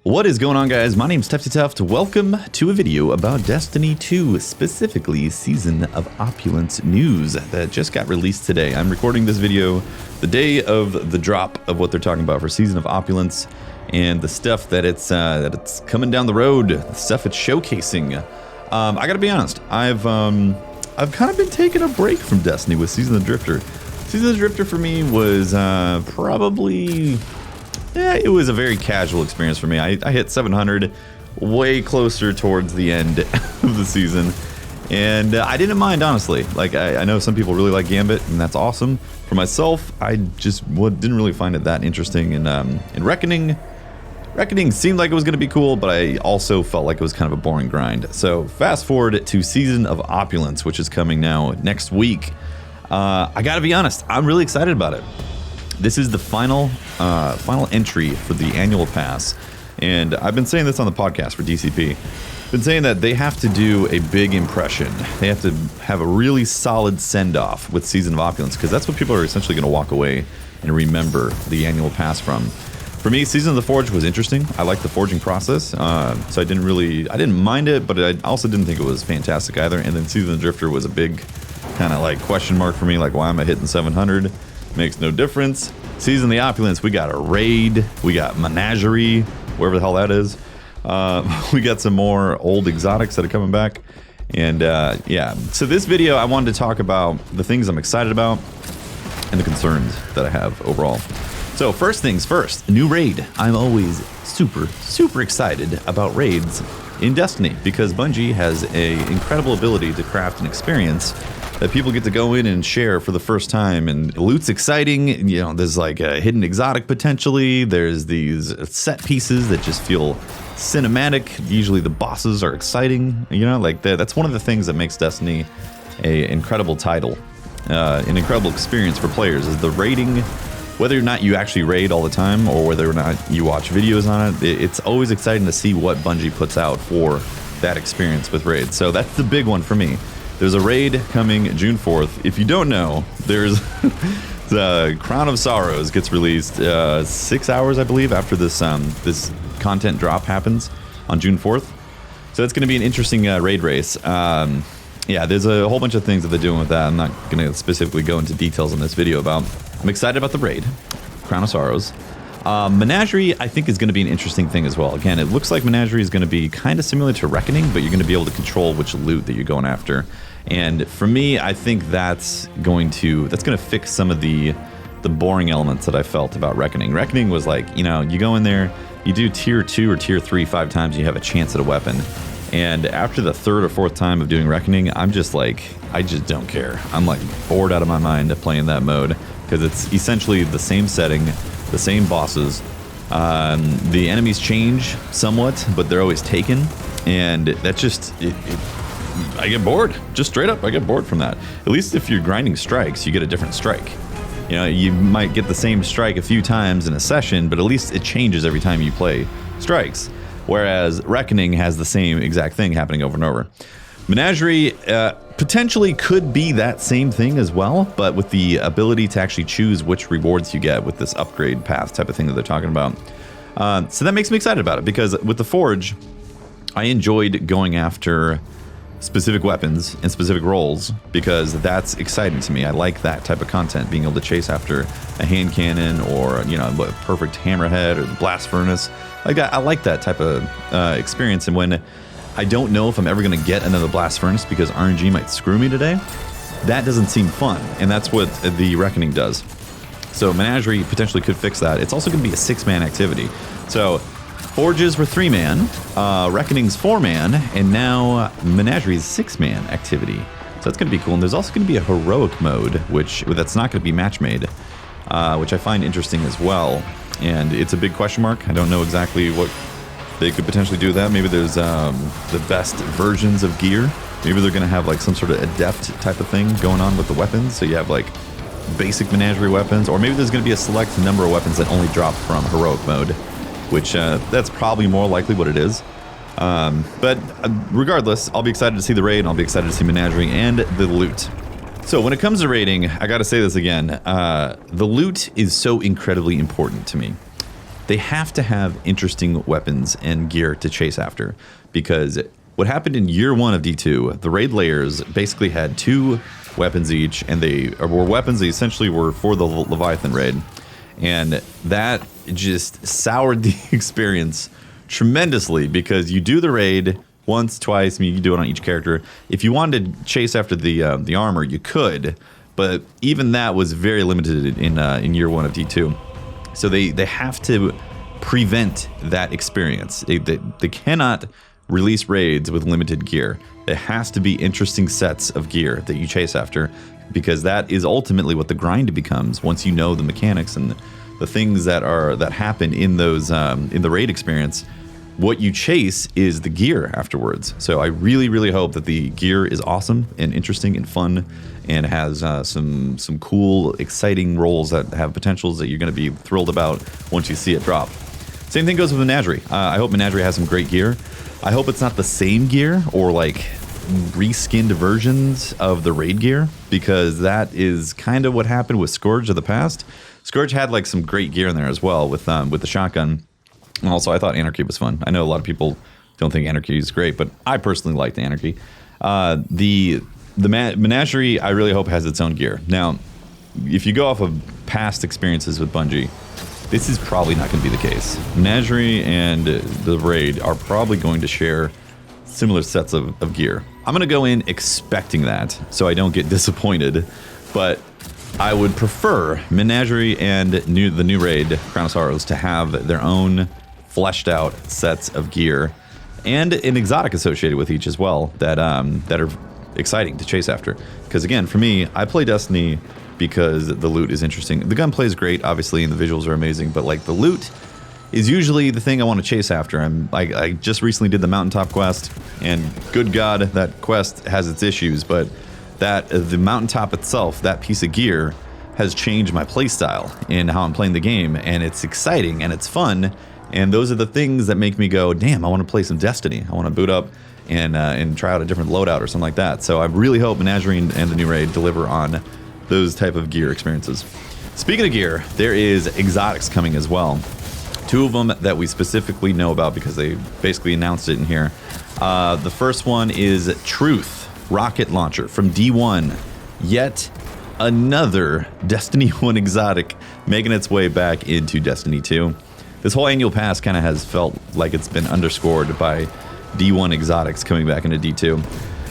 What is going on, guys? My name's Tefty. Welcome to a video about Destiny 2, specifically Season of Opulence news that just got released today. I'm recording this video the day of the drop of what they're talking about for Season of Opulence and the stuff that it's coming down the road, the stuff it's showcasing. I gotta be honest, I've kind of been taking a break from Destiny with Season of the Drifter. Season of the Drifter for me was probably... yeah, it was a very casual experience for me. I hit 700 way closer towards the end of the season, and I didn't mind, honestly. Like, I know some people really like Gambit, and that's awesome. For myself, I just didn't really find it that interesting. And Reckoning seemed like it was going to be cool, but I also felt like it was kind of a boring grind. So fast forward to Season of Opulence, which is coming now next week. I gotta be honest, I'm really excited about it. This is the final entry for the annual pass, and I've been saying this on the podcast for DCP. Been saying that they have to do a big impression. They have to have a really solid send-off with Season of Opulence, because that's what people are essentially going to walk away and remember the annual pass from. For me, Season of the Forge was interesting. I liked the forging process, so I didn't mind it, but I also didn't think it was fantastic either. And then Season of the Drifter was a big kind of like question mark for me, like, why am I hitting 700? Makes no difference. Season of the Opulence, we got a raid, we got menagerie, wherever the hell that is. We got some more old exotics that are coming back. And yeah, so this video I wanted to talk about the things I'm excited about and the concerns that I have overall. So first things first, new raid. I'm always super excited about raids in Destiny because Bungie has an incredible ability to craft an experience that people get to go in and share for the first time, and loot's exciting. You know, there's like a hidden exotic potentially. There's these set pieces that just feel cinematic. Usually the bosses are exciting. You know, like that's one of the things that makes Destiny an incredible title, an incredible experience for players. Is the raiding, whether or not you actually raid all the time or whether or not you watch videos on it. It's always exciting to see what Bungie puts out for that experience with raids. So that's the big one for me. There's a raid coming June 4th. If you don't know, there's the Crown of Sorrows gets released 6 hours, I believe, after this this content drop happens on June 4th. So it's going to be an interesting raid race. Yeah, there's a whole bunch of things that they're doing with that. I'm not going to specifically go into details in this video about. I'm excited about the raid, Crown of Sorrows. Menagerie, I think, is going to be an interesting thing as well. Again, it looks like Menagerie is going to be kind of similar to Reckoning, but you're going to be able to control which loot that you're going after. And for me, I think that's going to fix some of the boring elements that I felt about Reckoning. Reckoning was like, you know, you go in there, you do tier 2 or tier 3 5 times, you have a chance at a weapon. And after the 3rd or 4th time of doing Reckoning, I'm just like, I just don't care. I'm like bored out of my mind playing that mode because it's essentially the same setting, the same bosses. The enemies change somewhat, but they're always taken, and that just I get bored. Just straight up, I get bored from that. At least if you're grinding strikes, you get a different strike. You know, you might get the same strike a few times in a session, but at least it changes every time you play strikes. Whereas Reckoning has the same exact thing happening over and over. Menagerie potentially could be that same thing as well, but with the ability to actually choose which rewards you get with this upgrade path type of thing that they're talking about. So that makes me excited about it, because with the Forge, I enjoyed going after specific weapons and specific roles because that's exciting to me. I like that type of content, being able to chase after a hand cannon or, you know, a perfect hammerhead or the blast furnace. Like I like that type of experience. And when I don't know if I'm ever going to get another blast furnace because RNG might screw me today, that doesn't seem fun. And that's what the Reckoning does. So Menagerie potentially could fix that. It's also going to be a 6-man activity. So Forges were 3-man, Reckoning's 4-man, and now Menagerie's 6-man activity. So that's going to be cool. And there's also going to be a heroic mode, that's not going to be match made, which I find interesting as well. And it's a big question mark. I don't know exactly what they could potentially do with that. Maybe there's the best versions of gear. Maybe they're going to have like some sort of adept type of thing going on with the weapons. So you have like basic Menagerie weapons, or maybe there's going to be a select number of weapons that only drop from heroic mode, which that's probably more likely what it is. But regardless, I'll be excited to see the raid, and I'll be excited to see Menagerie and the loot. So when it comes to raiding, I gotta say this again, the loot is so incredibly important to me. they have to have interesting weapons and gear to chase after, because what happened in year 1 of D2, the raid layers basically had 2 weapons each, and they were weapons that essentially were for the Leviathan raid, and that just soured the experience tremendously, because you do the raid once, twice. I mean, you do it on each character. If you wanted to chase after the armor, you could, but even that was very limited in year 1 of D2. So they have to prevent that experience. They cannot release raids with limited gear. There has to be interesting sets of gear that you chase after, because that is ultimately what the grind becomes once you know the mechanics and the things that happen in those in the raid experience. What you chase is the gear afterwards. So I really hope that the gear is awesome and interesting and fun, and has some cool, exciting roles that have potentials that you're going to be thrilled about once you see it drop. Same thing goes with Menagerie. I hope Menagerie has some great gear. I hope it's not the same gear or like reskinned versions of the raid gear, because that is kind of what happened with Scourge of the past. Scourge had like some great gear in there as well with the shotgun. And also, I thought Anarchy was fun. I know a lot of people don't think Anarchy is great, but I personally liked Anarchy. The Menagerie, I really hope, has its own gear. Now, if you go off of past experiences with Bungie, this is probably not going to be the case. Menagerie and the raid are probably going to share similar sets of gear. I'm going to go in expecting that, so I don't get disappointed, but I would prefer Menagerie and the new raid, Crown of Sorrows, to have their own fleshed out sets of gear and an exotic associated with each as well that are exciting to chase after. Because again, for me, I play Destiny because the loot is interesting. The gunplay is great, obviously, and the visuals are amazing, but like the loot is usually the thing I want to chase after. I just recently did the mountaintop quest, and good God, that quest has its issues, but the mountaintop itself, that piece of gear, has changed my playstyle in how I'm playing the game, and it's exciting and it's fun, and those are the things that make me go, damn, I want to play some Destiny. I want to boot up and try out a different loadout or something like that. So I really hope Menagerie and the new raid deliver on those type of gear experiences. Speaking of gear, there is exotics coming as well. 2 of them that we specifically know about because they basically announced it in here. The first one is Truth rocket launcher from D1. Yet another Destiny 1 exotic making its way back into Destiny 2. This whole annual pass kind of has felt like it's been underscored by D1 exotics coming back into D2.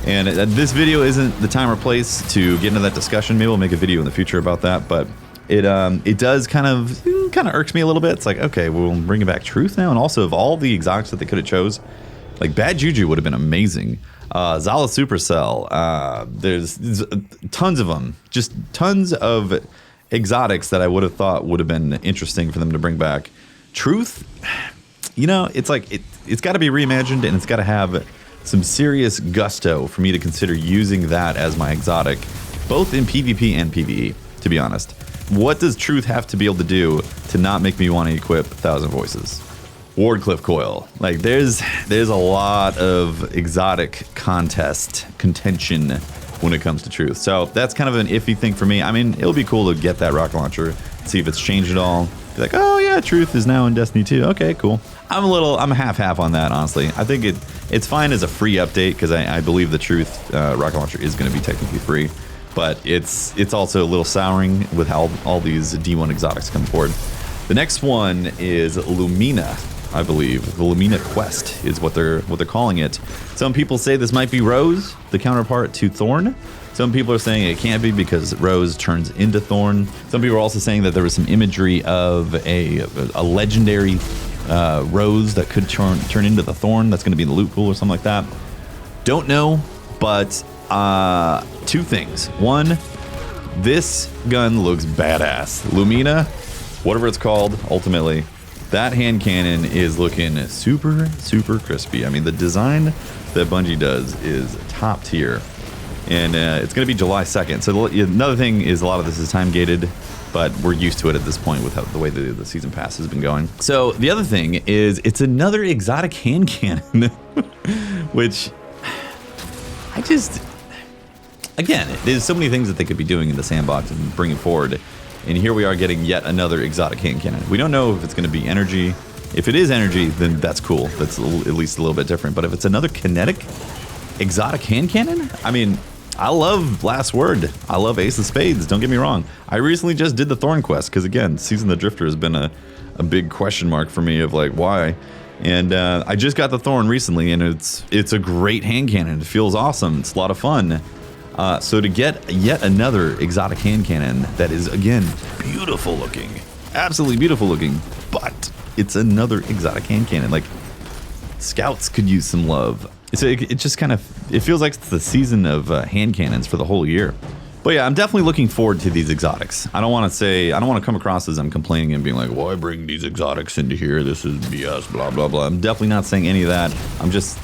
And this video isn't the time or place to get into that discussion. Maybe we'll make a video in the future about that, but it does kind of irks me a little bit. It's like, okay, we'll bring back Truth now, and also of all the exotics that they could have chose, like Bad Juju would have been amazing. Zala Supercell, there's tons of them, just tons of exotics that I would have thought would have been interesting for them to bring back. Truth, you know, it's like it's got to be reimagined, and it's got to have some serious gusto for me to consider using that as my exotic, both in PvP and PvE, to be honest. What does Truth have to be able to do to not make me want to equip 1,000 Voices? Wardcliff Coil. Like, there's a lot of exotic contention when it comes to Truth. So that's kind of an iffy thing for me. I mean, it'll be cool to get that rocket launcher, see if it's changed at all. Be like, oh yeah, Truth is now in Destiny 2. Okay, cool. I'm half on that, honestly. I think it's fine as a free update, because I believe the Truth rocket launcher is going to be technically free. But it's also a little souring with how all these D1 exotics come forward. The next one is Lumina, I believe. The Lumina Quest is what they're calling it. Some people say this might be Rose, the counterpart to Thorn. Some people are saying it can't be because Rose turns into Thorn. Some people are also saying that there was some imagery of a legendary Rose that could turn into the Thorn that's going to be in the loot pool or something like that. Don't know, but 2 things. One, this gun looks badass. Lumina, whatever it's called, ultimately, that hand cannon is looking super, super crispy. I mean, the design that Bungie does is top tier. And it's going to be July 2nd. So another thing is a lot of this is time gated, but we're used to it at this point with the way the season pass has been going. So the other thing is it's another exotic hand cannon, which I just... Again, there's so many things that they could be doing in the sandbox and bringing forward. And here we are getting yet another exotic hand cannon. We don't know if it's going to be energy. If it is energy, then that's cool. That's at least a little bit different. But if it's another kinetic exotic hand cannon, I mean, I love Last Word. I love Ace of Spades. Don't get me wrong. I recently just did the Thorn quest because, again, Season of the Drifter has been a big question mark for me of like why. And I just got the Thorn recently, and it's a great hand cannon. It feels awesome. It's a lot of fun. So to get yet another exotic hand cannon that is, again, beautiful looking, absolutely beautiful looking, but it's another exotic hand cannon. Like, Scouts could use some love. It just kind of, it feels like it's the season of hand cannons for the whole year. But yeah, I'm definitely looking forward to these exotics. I don't want to come across as I'm complaining and being like, why bring these exotics into here? This is BS, blah, blah, blah. I'm definitely not saying any of that. I'm just,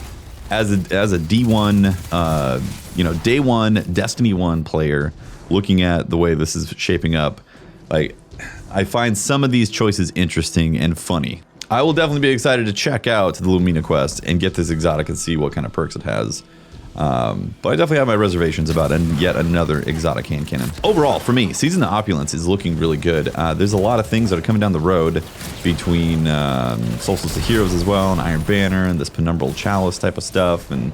as a D1, day one Destiny 1 player, looking at the way this is shaping up, like, I find some of these choices interesting and funny. I will definitely be excited to check out the Lumina quest and get this exotic and see what kind of perks it has. But I definitely have my reservations about yet another exotic hand cannon. Overall, for me, Season of Opulence is looking really good. There's a lot of things that are coming down the road between Solstice of Heroes as well, and Iron Banner, and this Penumbral Chalice type of stuff, and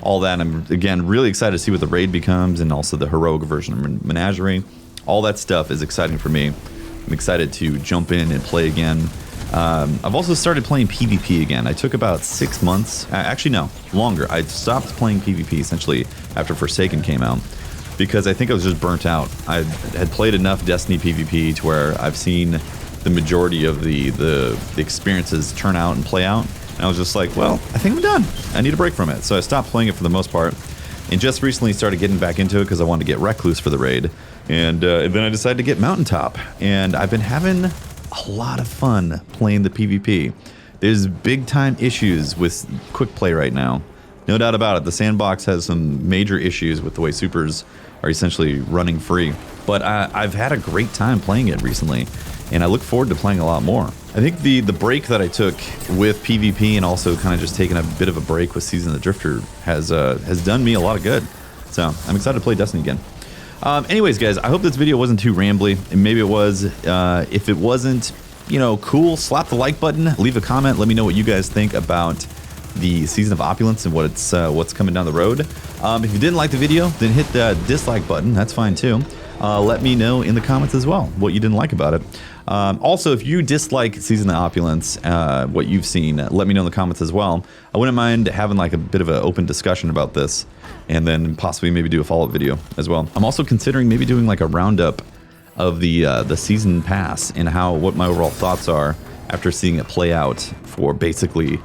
all that. I'm, again, really excited to see what the raid becomes, and also the heroic version of Menagerie. All that stuff is exciting for me. I'm excited to jump in and play again. I've also started playing PvP again. I took about 6 months, actually no, longer. I stopped playing PvP essentially after Forsaken came out because I think I was just burnt out. I had played enough Destiny PvP to where I've seen the majority of the experiences turn out and play out. And I was just like, well, I think I'm done. I need a break from it. So I stopped playing it for the most part and just recently started getting back into it because I wanted to get Recluse for the raid. And then I decided to get Mountaintop. And I've been having a lot of fun playing the PvP. There's big time issues with quick play right now. No doubt about it. The sandbox has some major issues with the way supers are essentially running free. But I've had a great time playing it recently, and I look forward to playing a lot more. I think the break that I took with PvP and also kind of just taking a bit of a break with Season of the Drifter has done me a lot of good. So I'm excited to play Destiny again. Anyways, guys, I hope this video wasn't too rambly, and maybe it was. If it wasn't, cool, slap the like button, leave a comment, let me know what you guys think about the Season of Opulence and what's coming down the road. If you didn't like the video, then hit the dislike button. That's fine too. Let me know in the comments as well what you didn't like about it. Also, if you dislike Season of Opulence, what you've seen, let me know in the comments as well. I wouldn't mind having like a bit of an open discussion about this, and then possibly maybe do a follow-up video as well. I'm also considering maybe doing like a roundup of the season pass and what my overall thoughts are after seeing it play out for basically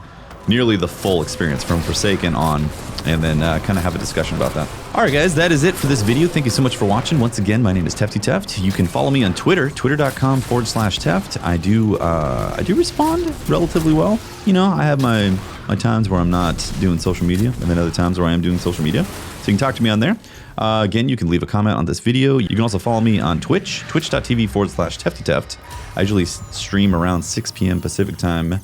nearly the full experience from Forsaken on, and then kind of have a discussion about that. Alright guys, that is it for this video. Thank you so much for watching. Once again, my name is Tefty. You can follow me on Twitter, twitter.com/Teft. I do respond relatively well. I have my times where I'm not doing social media, and then other times where I am doing social media. So you can talk to me on there. Again, you can leave a comment on this video. You can also follow me on Twitch, twitch.tv/TeftyTeft. I usually stream around 6 p.m. Pacific time.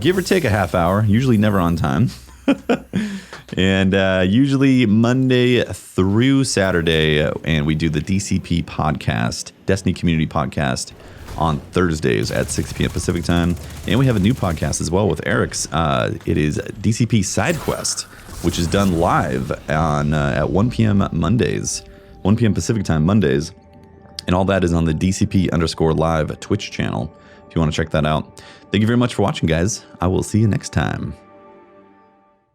Give or take a half hour, usually never on time. And usually Monday through Saturday, and we do the DCP podcast, Destiny Community Podcast, on Thursdays at 6 p.m. Pacific time. And we have a new podcast as well with Eric's. It is DCP Side Quest, which is done live on at 1 p.m. Mondays, 1 p.m. Pacific time Mondays. And all that is on the DCP_live Twitch channel, if you want to check that out. Thank you very much for watching, guys. I will see you next time.